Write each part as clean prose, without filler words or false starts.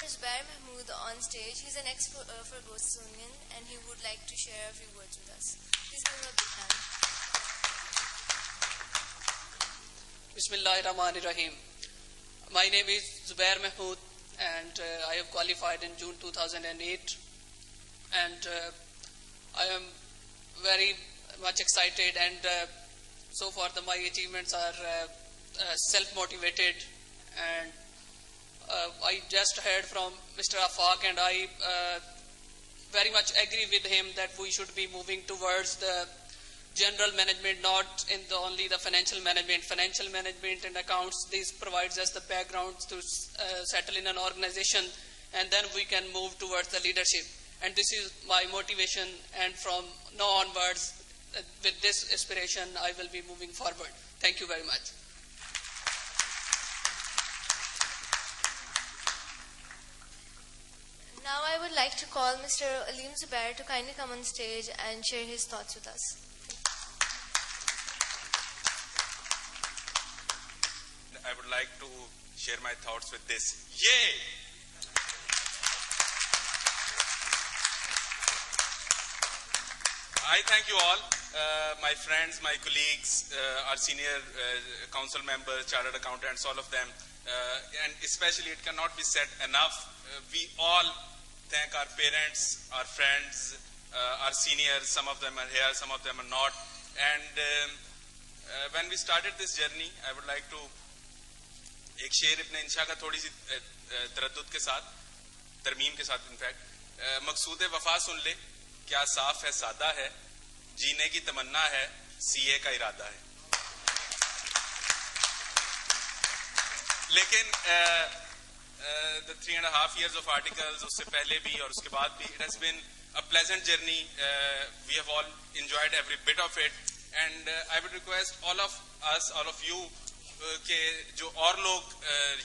Zubair Mahmood on stage. He's an ex-Fergusonian and he would like to share a few words with us. Please give him a big hand. Bismillahirrahmanirrahim. My name is Zubair Mahmood and I have qualified in June 2008 and I am very much excited and so far my achievements are self-motivated and I just heard from Mr. Afaq and I very much agree with him that we should be moving towards the general management, not in only the financial management. Financial management and accounts, this provides us the background to settle in an organization and then we can move towards the leadership. And this is my motivation and from now onwards, with this aspiration, I will be moving forward. Thank you very much. Now I would like to call Mr. Aleem Zubair to kindly come on stage and share his thoughts with us. I would like to share my thoughts with this. Yay! I thank you all, my friends, my colleagues, our senior council members, chartered accountants, all of them. And especially it cannot be said enough. We all thank our parents, our friends, our seniors. Some of them are here, some of them are not. And when we started this journey, I would like to एक शेर अपने इंशा का थोड़ी सी तरद्दुद के साथ, तरमीम के साथ इनफैक्ट, मकसूद वफा सुन ले, क्या साफ है सादा है, जीने की तमन्ना है, सीए का इरादा है. लेकिन the 3.5 years of articles, उससे पहले भी और उसके बाद भी, it has been a pleasant journey. We have all enjoyed every bit of it, and I would request all of us, all of you, कि जो और लोग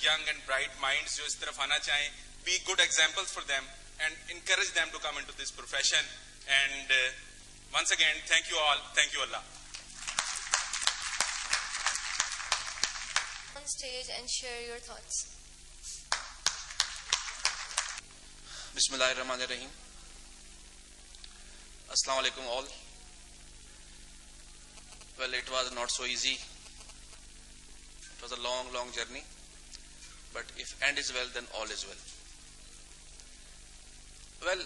young and bright minds जो इस तरफ आना चाहें, be good examples for them and encourage them to come into this profession. And once again, thank you all. Thank you, Allah. On stage and share your thoughts. Bismillahirrahmanirrahim. Assalamu alaikum all. Well, it was not so easy. It was a long journey. But if end is well, then all is well. Well,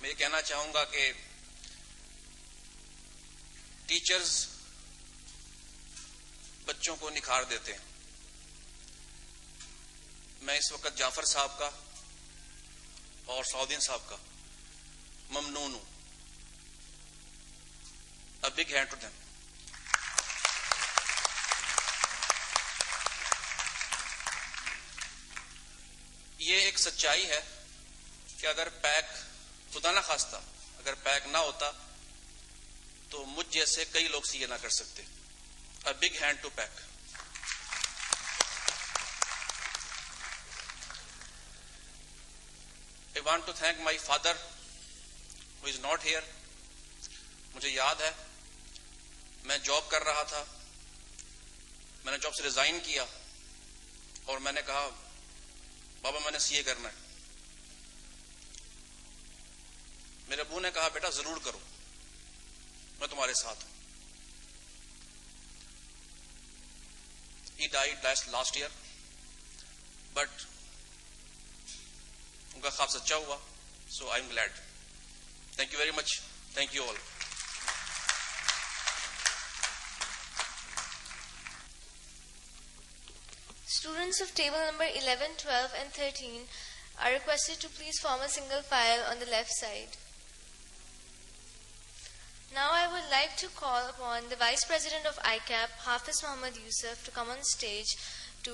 मैं कहना चाहूँगा कि teachers बच्चों को निखार देते हैं. मैं इस वक्त जाफर साहब का और सऊदीन साहब का ममनून हूं. A big hand to them. ये एक सच्चाई है कि अगर पैक खुदा ना खास्ता अगर पैक ना होता तो मुझ जैसे कई लोग सीए ना कर सकते. A big hand to pack. I want to thank my father who is not here. मुझे याद है मैं जॉब कर रहा था, मैंने जॉब से रिजाइन किया और मैंने कहा बाबा मैंने सीए करना है. मेरे अब्बू ने कहा बेटा जरूर करो, मैं तुम्हारे साथ हूं. He died last year, but उनका ख्वाब सच्चा हुआ, so I'm glad. Thank you very much. Thank you all. Students of table number 11, 12 and 13 are requested to please form a single file on the left side. Now I would like to call upon the Vice President of ICAP, Hafiz Muhammad Yusuf, to come on stage to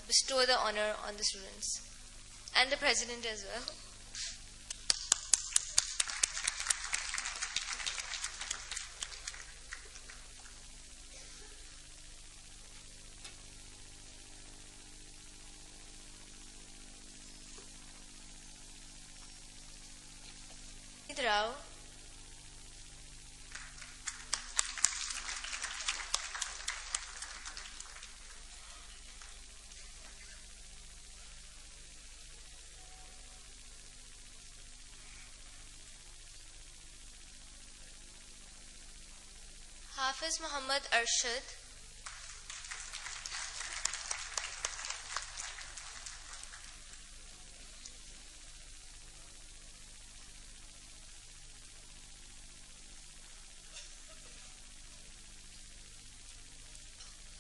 bestow the honor on the students. And the President as well. Rao. Hafiz Muhammad Arshad,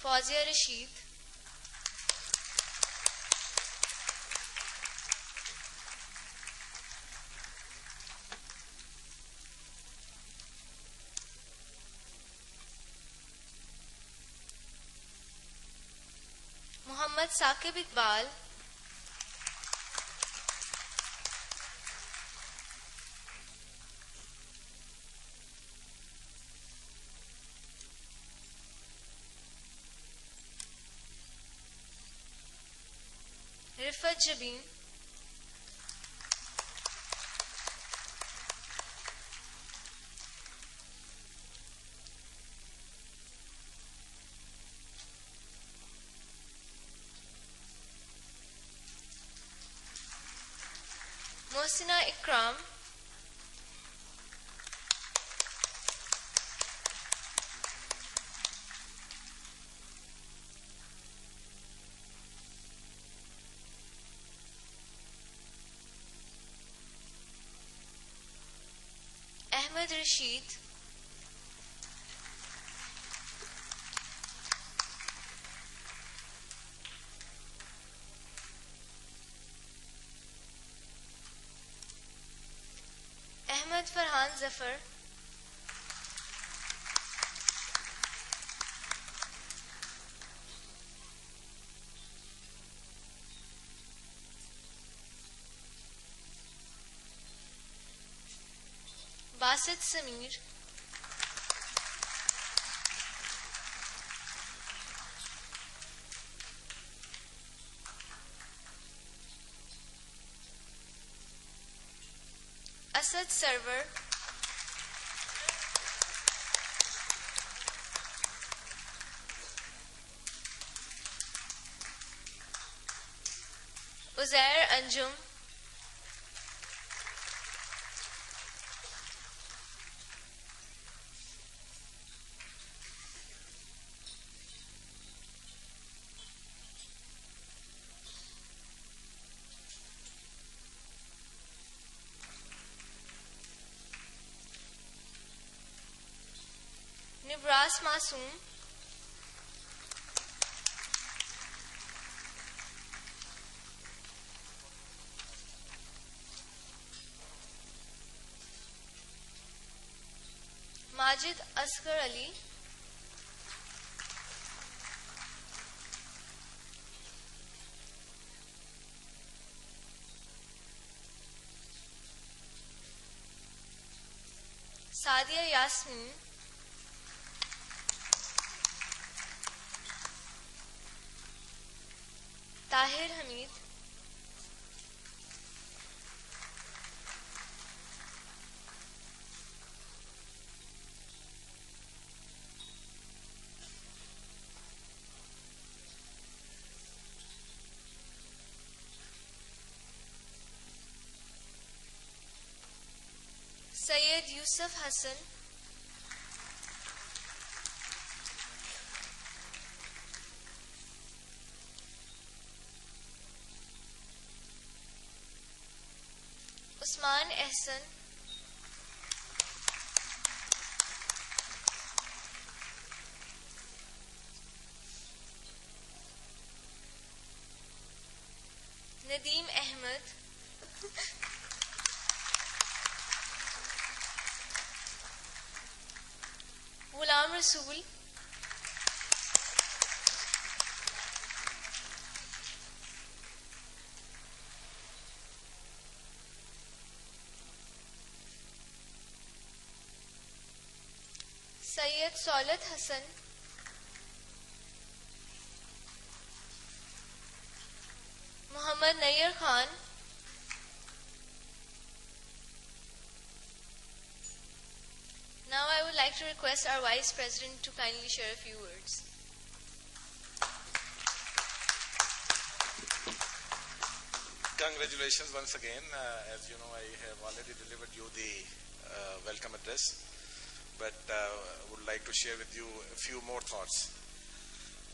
Fawzia Rashid, Muhammad Saqib Iqbal, Rifat Jabin, Mohsina Ikram, Ahmed Rashid, Ahmed Farhan Zafar, Basit Samir, Asad Sarwar, Uzair Anjum, Nibras Masoom, Majid Asghar Ali, Sadia Yasmin, Tahir Hamid, Syed Yusuf Hassan, Usman Ehsan, Nadeem Ahmed, Ghulam Rasool, Syed Saulat Hassan, Muhammad Nayyar Khan, now I would like to request our Vice President to kindly share a few words. Congratulations once again. As you know, I have already delivered you the welcome address. but would like to share with you a few more thoughts.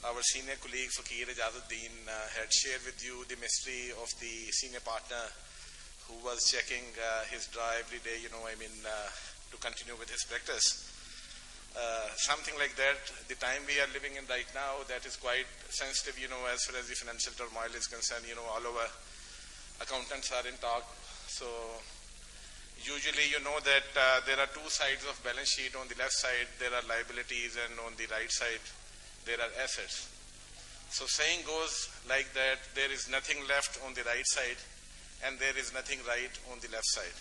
Our senior colleague Fakir Ijazuddin had shared with you the mystery of the senior partner who was checking his drawer every day, to continue with his practice. Something like that, the time we are living in right now, that is quite sensitive, as far as the financial turmoil is concerned. All over accountants are in talk. So usually that there are two sides of balance sheet. On the left side there are liabilities, and on the right side there are assets. So saying goes like that, there is nothing left on the right side and there is nothing right on the left side.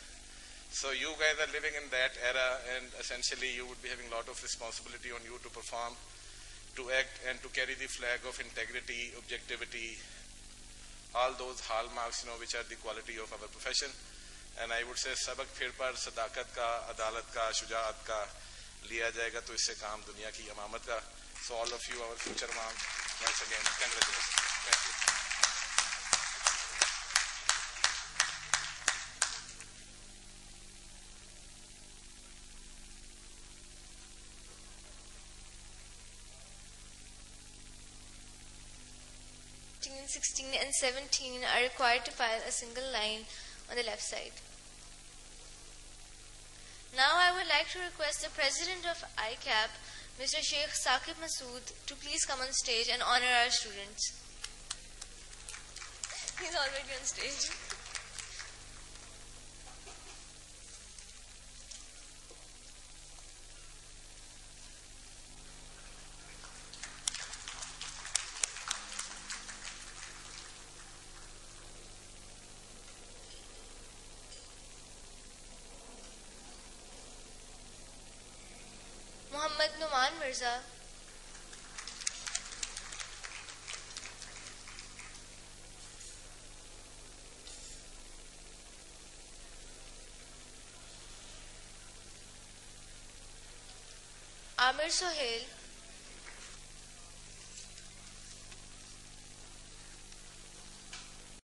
So you guys are living in that era, and essentially you would be having a lot of responsibility on you to perform, to act, and to carry the flag of integrity, objectivity, all those hallmarks, which are the quality of our profession. And I would say सबक फिर पर सदाकत का, अदालत का, शुजाअत का लिया जाएगा तो इससे काम दुनिया की अमामत का. So all of you, our future mom, once again, congratulations. Thank you. And 16 and 17 are required to file a single line on the left side. Now I would like to request the President of ICAP, Mr. Sheikh Saqib Masood, to please come on stage and honor our students. He's already on stage. Muhammad Numan Mirza. Amir Sohail.